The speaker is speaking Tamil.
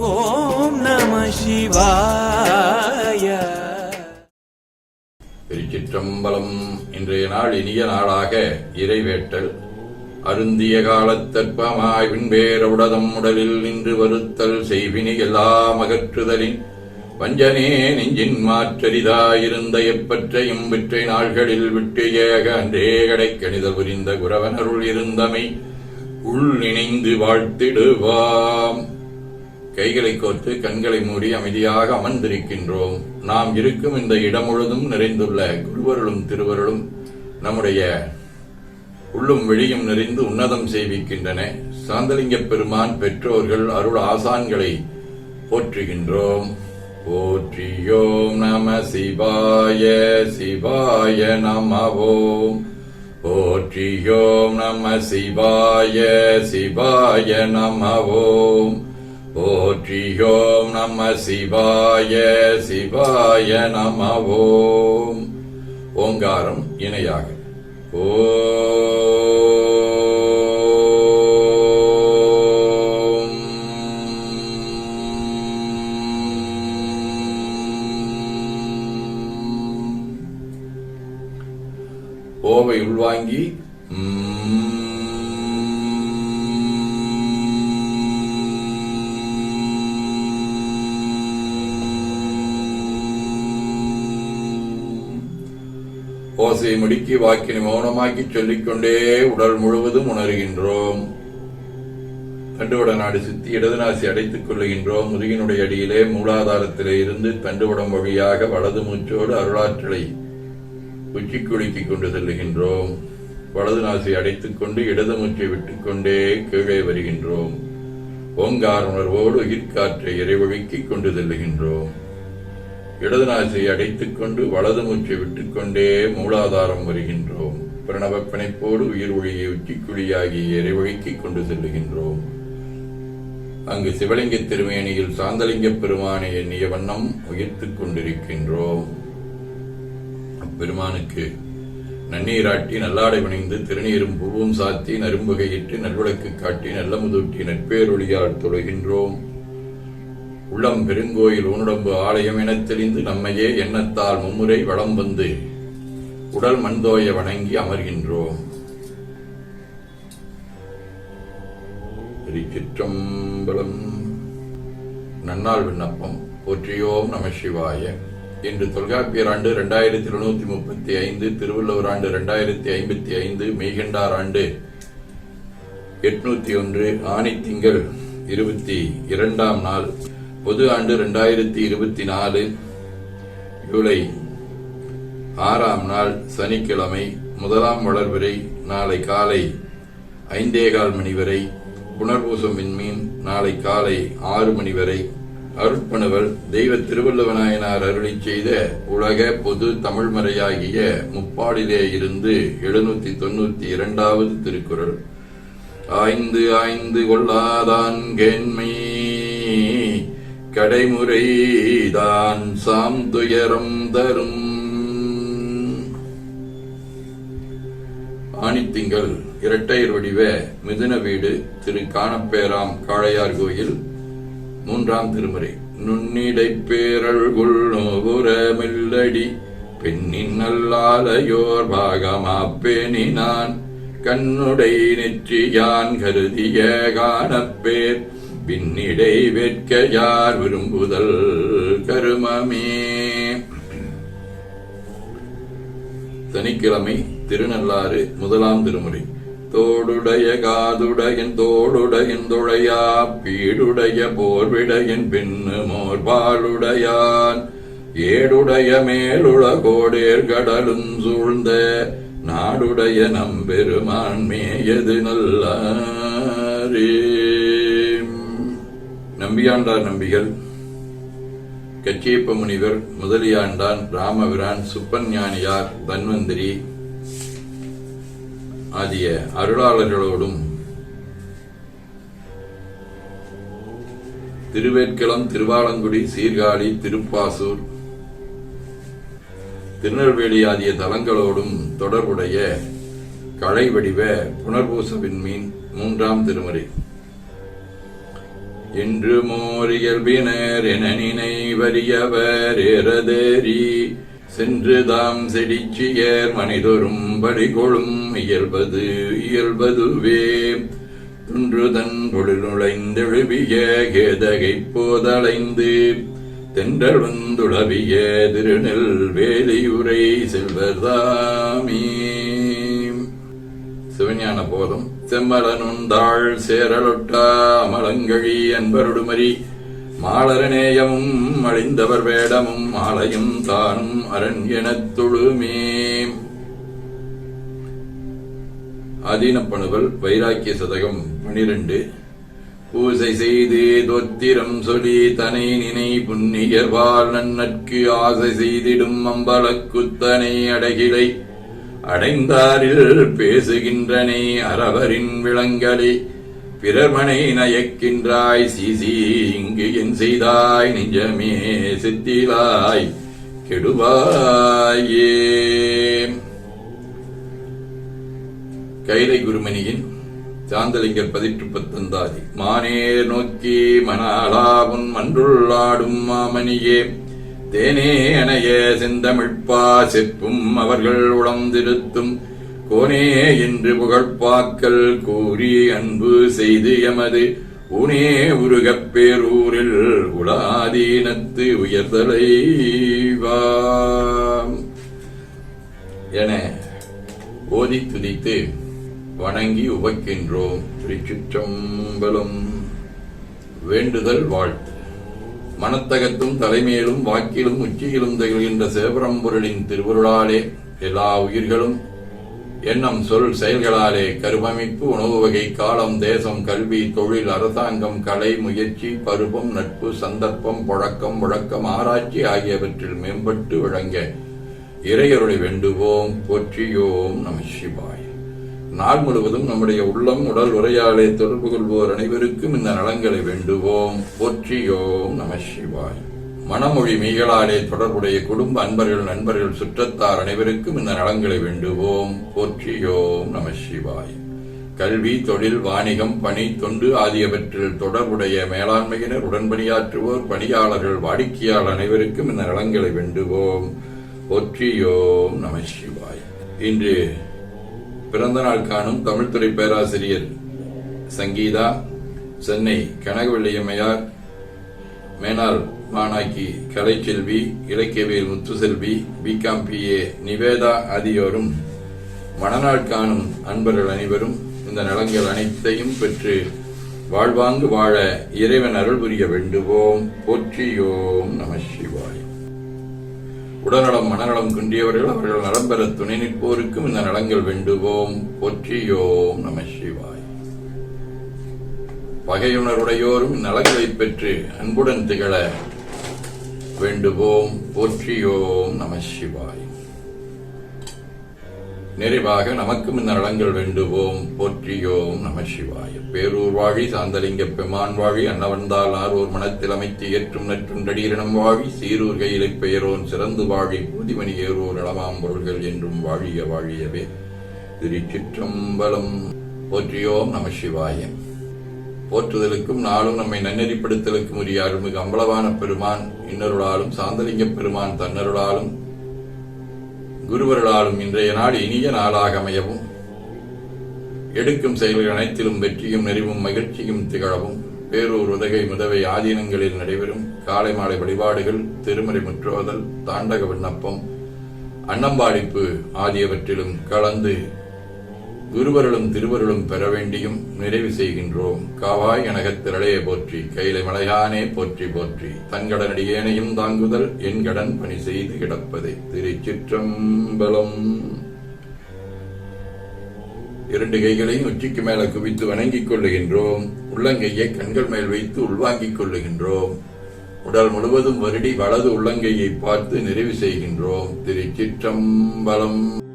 ஓம் நம சிவாய. திருச்சிற்றம்பலம். இன்றைய நாள் இனிய நாளாக இறைவேட்டல். அருந்திய காலத்தற்பமாய் விண்பேரவுடதம் உடலில் நின்று வருத்தல் செய்வினை எல்லாம் அகற்றுதலின் வஞ்சனே நெஞ்சின் மாற்றரிதாயிருந்த எப்பற்றையும் விற்றை நாள்களில் விட்டு ஏக அன்றே கடைக்கணிதல் புரிந்த குரவனருள் இருந்தமை உள் நினைந்து வாழ்த்திடுவாம். கைகளை கோர்த்து கண்களை மூடி அமைதியாக அமர்ந்திருக்கின்றோம். நாம் இருக்கும் இந்த இடம் முழுதும் நிறைந்துள்ள குருவருளும் திருவருளும் நம்முடைய உள்ளும் வெளியும் நிறைந்து உன்னதம் செய்விக்கின்றன. சாந்தலிங்க பெருமான் பெற்றோர்கள் அருள் ஆசான்களை போற்றுகின்றோம். போற்றியோம் நம சிவாய சிவாய நமவோம். போற்றியோம் நம சிவாய சிவாய நமவோம். போற்றியோம் நம சிவாய சிவாய நமவோம். ஓங்காரம் இணையாக ஓம். ஓவை உள்வாங்கி ஓசை முடுக்கி வாக்கினை மௌனமாக்கி சொல்லிக்கொண்டே உடல் முழுவதும் உணர்கின்றோம். தண்டுவட நாடு சுத்தி இடதுநாசி அடைத்துக் கொள்ளுகின்றோம். முதுகினுடைய அடியிலே மூலாதாரத்திலே இருந்து தண்டுவடம் வழியாக வலது மூச்சோடு அருளாற்றலை உச்சி குலுக்கிக் கொண்டு செல்லுகின்றோம். வலது நாசி அடைத்துக் கொண்டு இடது மூச்சை விட்டுக்கொண்டே கீழே வருகின்றோம். ஓங்கார உணர்வோடு உயிர்காற்றை இறைவழிக்கிக் கொண்டு செல்லுகின்றோம். இடது நாசை அடைத்துக் கொண்டு வலது மூச்சை விட்டுக்கொண்டே மூலாதாரம் வருகின்றோம். பிரணவ பிணைப்போடு உயிர் ஒளியை உச்சிக்குழியாகி இறைவழிக்கிக் கொண்டு செல்லுகின்றோம். அங்கு சிவலிங்க திருமேனியில் சாந்தலிங்க பெருமானை எண்ணிய வண்ணம் உயிர்த்துக் கொண்டிருக்கின்றோம். அப்பெருமானுக்கு நன்னீராட்டி நல்லாடை பணிந்து திருநீரும் பூவும் சாத்தி நரும்புகையிட்டு நல்விளக்கு காட்டி நல்ல முதூட்டி நற்பேரொழியால் தொழுகின்றோம். உள்ளம் பெருங்கோயில் ஊனுடம்பு ஆலயம் எனத் தெரிந்து நம்மையே எண்ணத்தால் மும்முறை வளம் வந்து உடல் மண்தோய வணங்கி அமர்கின்றோம். திருச்சிற்றம்பலம். நன்னாள் விண்ணப்பம். போற்றியோம் நம சிவாய. இன்று தொல்காப்பியர் ஆண்டு 2735, திருவள்ளுவர் ஆண்டு 2055, மெய்கண்டார் ஆண்டு 801, ஆணித்திங்கள் 22ஆம் நாள், பொது ஆண்டு 2024, ஜூலை 6ஆம் நாள், சனிக்கிழமை. முதலாம் வளர்விரை நாளை காலை 5:15 மணி வரை. புனர்பூசம் விண்மீன் நாளை காலை 6 மணி வரை. அருட்பணுவல் தெய்வ திருவள்ளுவநாயனார் அருளி செய்த உலக பொது தமிழ்மறையாகிய முப்பாடிலே இருந்து 792வது திருக்குறள். ஆய்ந்து ஆய்ந்து கொள்ளாதான் கேண்மை கடைமுறைதான் சாந்துயரம் தரும். ஆணித்திங்கள் இரட்டையர் வடிவ மிதுன வீடு திரு காணப்பேராம் காளையார் கோயில் 3ஆம் திருமுறை. நுண்ணிடை பேரல்குள் நோபுர மெல்லடி பெண்ணின் நல்லாலையோர் பாகமாப்பேனினான் கண்ணுடை நெற்றியான் கருதிய காணப்பேர் பின்னிடை வேட்க யார் விரும்புதல் கருமமே. சனிக்கிழமை திருநள்ளாறு 1ஆம் திருமுறை. தோடுடைய காதுடையன் தோடுடையன் துழையா பீடுடைய போர்விடையன் பின்னு மோர்பாலுடையான் ஏடுடைய மேலுள கோடேர் கடலும் சூழ்ந்த நாடுடைய நம்பெருமான் மேயது நல்லாரே. நம்பியாண்டார் நம்பிகள், கச்சியப்ப முனிவர், முதலியாண்டான், ராமபிரான், சுப்பஞானியார், தன்வந்திரி ஆகிய அருளாளர்களோடும் திருவேற்களம், திருவாலங்குடி, சீர்காழி, திருப்பாசூர், திருநெல்வேலி ஆகிய தலங்களோடும் தொடர்புடைய கலை வடிவ புனர்பூச விண்மீன் 3ஆம் திருமுறை. என்று மோர் இயல்பினர் என நினைவறியவர் ஏறதேறி சென்று தாம் செடிச்சியர் மனிதொரும் படிகொளும் இயல்பதுவே துன்றுதன் பொருள் நுழைந்தெழுவிய கேதகை போதலைந்து தென்றல் வந்துளவிய திருநெல் வேலியுரை செல்வர்தாமே. சிவஞான போதம். செம்மலனுந்தாள் சேரலொட்டா அமலங்கழி அன்பருடுமரி மாலரநேயமும் அழிந்தவர் வேடமும் மாலையும் தானும் அரண் எனத் தொழுமே. ஆதீனப்பணுவல் வைராக்கிய சதகம் 12. பூசை செய்து தொத்திரம் சொல்லி தனை நினை புன்னியர்வால் நன்னற்கு ஆசை செய்திடும் அம்பலக்குத்தனை அடகிலை அடைந்தாரில் பேசுகின்றனை அரவரின் விளங்கலே பிறர்மனை நயக்கின்றாய் சீசி இங்கு என் செய்தாய் நெஞ்சமே சித்திலாய் கெடுவாயே. கைலை குருமணியின் சாந்தலிங்கர் 19 மானேர் நோக்கி மணாலாவுன் மன்றுள்ளாடும் மாமணியே தேனே அணைய செந்தமிழ்ப்பா செப்பும் அவர்கள் உளந்திருத்தும் கோனே என்று புகழ்பாக்கல் கூறி அன்பு செய்து எமது ஊனே உருகப் பேரூரில் உலாதீனத்து உயர்தலைவாம் என ஓதி துதித்து வணங்கி உபக்கின்றோம். திருச்சிற்றம்பலம். வேண்டுதல் வாழ்த்து. மனத்தகத்தும் தலைமையிலும் வாக்கிலும் உச்சியிலும் திகழ்கின்ற சிவபரம்பொருளின் திருவருளாலே எல்லா உயிர்களும் எண்ணம் சொல் செயல்களாலே கருவமைப்பு உணவு வகை காலம் தேசம் கல்வி தொழில் அரசாங்கம் கலை முயற்சி பருவம் நட்பு சந்தர்ப்பம் பழக்கம் வழக்கம் ஆராய்ச்சி ஆகியவற்றில் மேம்பட்டு விளங்க இறையருளை வேண்டுவோம். போற்றியோம் நம சிவாய். நாள் முழுவதும் நம்முடைய உள்ளம் உடல் உரையாலே தொடர்பு கொள்வோர் அனைவருக்கும் இந்த நலங்களை வேண்டுவோம். போற்றியோம் நம சிவாய். மனமொழி மெய்களாலே தொடர்புடைய குடும்ப அன்பர்கள் நண்பர்கள் சுற்றத்தார் அனைவருக்கும் இந்த நலங்களை வேண்டுவோம். போற்றியோம் நம சிவாய். கல்வி தொழில் வாணிகம் பணி தொண்டு ஆகியவற்றில் தொடர்புடைய மேலாண்மையினர் உடன்பணியாற்றுவோர் பணியாளர்கள் வாடிக்கையாளர் அனைவருக்கும் இந்த நலங்களை வேண்டுவோம். போற்றியோம் நம சிவாய். இன்று பிறந்த நாள் காணும் தமிழ்துறை பேராசிரியர் சங்கீதா, சென்னை கனகவள்ளியம்மையார், மேனாள் மாணாக்கி கலைச்செல்வி, இலக்கியவியல் முத்துசெல்வி, பிகாம் PA நிவேதா ஆகியோரும் மணநாள் காணும் அன்பர்கள் அனைவரும் இந்த நலங்கள் அனைத்தையும் பெற்று வாழ்வாங்கு வாழ இறைவன் அருள் புரிய வேண்டுவோம். போற்றியோம் நம சிவாய். உடல்நலம் மனநலம் குன்றியவர்கள் அவர்கள் நலம் பெற துணை நிற்போருக்கும் இந்த நலங்கள் வேண்டுவோம். போற்றியோம் நம சிவாய். பகையுணர்வுடையோரும் நலங்களை பெற்று அன்புடன் திகழ வேண்டுவோம். போற்றியோம் நம சிவாய். நிறைவாக நமக்கும் இந்த நலங்கள் வேண்டுவோம். போற்றியோம் நம சிவாய. பேரூர் வாழி சாந்தலிங்க பெமான் வாழி அன்னவந்தால் ஆரூர் மனத்தில் அமைத்து ஏற்றும் நற்றுண்டடீரணம் வாழி சீரூர் கையிலை பெயரோன் சிறந்து வாழி பூதிமணி ஏறூர் நலமாம் பொருள்கள் என்றும் வாழிய வாழியவே. திருச்சிற்றம்பலம். போற்றியோம் நம சிவாய. போற்றுதலுக்கும் நாளும் நம்மை நன்னெறிப்படுத்தலுக்கும் உரிய அருள்மிகு அம்பலவான பெருமான் இன்னருளாலும் சாந்தலிங்க பெருமான் தன்னருளாலும் குருவர்களாலும் இன்றைய நாள் இனிய நாளாக அமையவும் எடுக்கும் செயல்கள் அனைத்திலும் வெற்றியும் நெறிவும் மகிழ்ச்சியும் திகழவும் பேரூர் உதகை முதவை ஆதீனங்களில் நடைபெறும் காலை மாலை வழிபாடுகள் திருமறை முற்றோதல் தாண்டக விண்ணப்பம் அன்னம்பாடிப்பு ஆகியவற்றிலும் கலந்து குருவருளும் திருவருளும் பெற வேண்டியும் நிறைவு செய்கின்றோம். காவாய் எனகத் திரளையே போற்றி கைலை மலையானே போற்றி போற்றி தன்கடனடியேனையும் தாங்குதல் என் கடன் பணி செய்து கிடப்பதே. திருச்சிற்றம்பலம். இரண்டு கைகளையும் உச்சிக்கு மேல குவித்து வணங்கிக் கொள்ளுகின்றோம். உள்ளங்கையை கண்கள் மேல் வைத்து உள்வாங்கிக் கொள்ளுகின்றோம். உடல் முழுவதும் வருடி வலது உள்ளங்கையை பார்த்து நிறைவு செய்கின்றோம். திருச்சிற்றம்பலம்.